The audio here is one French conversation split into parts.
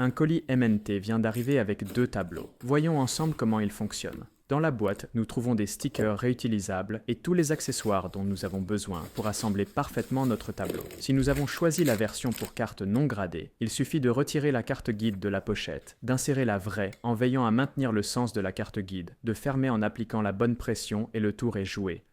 Un colis MNT vient d'arriver avec 2 tableaux. Voyons ensemble comment ils fonctionnent. Dans la boîte, nous trouvons des stickers réutilisables et tous les accessoires dont nous avons besoin pour assembler parfaitement notre tableau. Si nous avons choisi la version pour carte non gradée, il suffit de retirer la carte guide de la pochette, d'insérer la vraie en veillant à maintenir le sens de la carte guide, de fermer en appliquant la bonne pression et le tour est joué.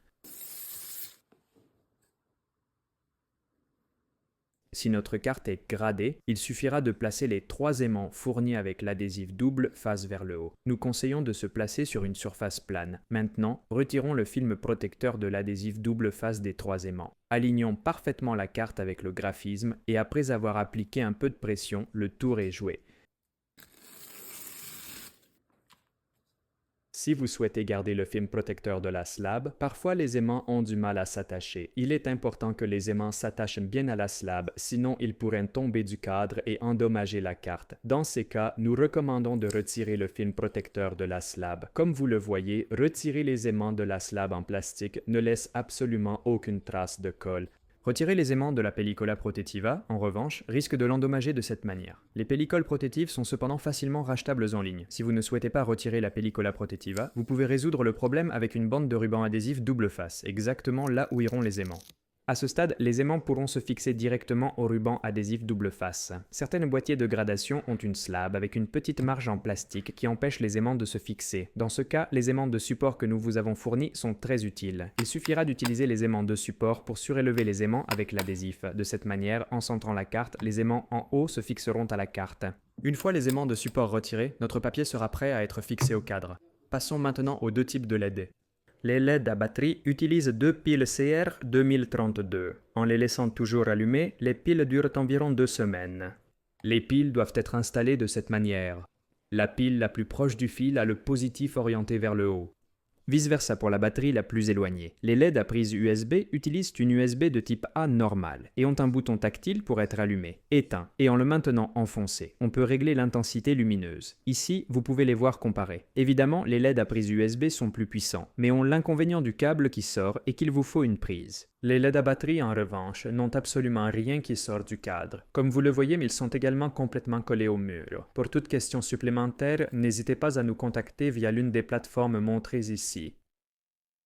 Si notre carte est gradée, il suffira de placer les 3 aimants fournis avec l'adhésif double face vers le haut. Nous conseillons de se placer sur une surface plane. Maintenant, retirons le film protecteur de l'adhésif double face des 3 aimants. Alignons parfaitement la carte avec le graphisme et après avoir appliqué un peu de pression, le tour est joué. Si vous souhaitez garder le film protecteur de la slab, parfois les aimants ont du mal à s'attacher. Il est important que les aimants s'attachent bien à la slab, sinon ils pourraient tomber du cadre et endommager la carte. Dans ces cas, nous recommandons de retirer le film protecteur de la slab. Comme vous le voyez, retirer les aimants de la slab en plastique ne laisse absolument aucune trace de colle. Retirer les aimants de la pellicola protectiva, en revanche, risque de l'endommager de cette manière. Les pellicoles protectives sont cependant facilement rachetables en ligne. Si vous ne souhaitez pas retirer la pellicola protectiva, vous pouvez résoudre le problème avec une bande de ruban adhésif double face, exactement là où iront les aimants. À ce stade, les aimants pourront se fixer directement au ruban adhésif double face. Certaines boîtiers de gradation ont une slab avec une petite marge en plastique qui empêche les aimants de se fixer. Dans ce cas, les aimants de support que nous vous avons fournis sont très utiles. Il suffira d'utiliser les aimants de support pour surélever les aimants avec l'adhésif. De cette manière, en centrant la carte, les aimants en haut se fixeront à la carte. Une fois les aimants de support retirés, notre papier sera prêt à être fixé au cadre. Passons maintenant aux 2 types de LED. Les LED à batterie utilisent 2 piles CR 2032. En les laissant toujours allumées, les piles durent environ 2 semaines. Les piles doivent être installées de cette manière. La pile la plus proche du fil a le positif orienté vers le haut. Vice-versa pour la batterie la plus éloignée. Les LED à prise USB utilisent une USB de type A normale et ont un bouton tactile pour être allumé, éteint et en le maintenant enfoncé. On peut régler l'intensité lumineuse. Ici, vous pouvez les voir comparés. Évidemment, les LED à prise USB sont plus puissants, mais ont l'inconvénient du câble qui sort et qu'il vous faut une prise. Les LED à batterie, en revanche, n'ont absolument rien qui sort du cadre. Comme vous le voyez, ils sont également complètement collés au mur. Pour toute question supplémentaire, n'hésitez pas à nous contacter via l'une des plateformes montrées ici.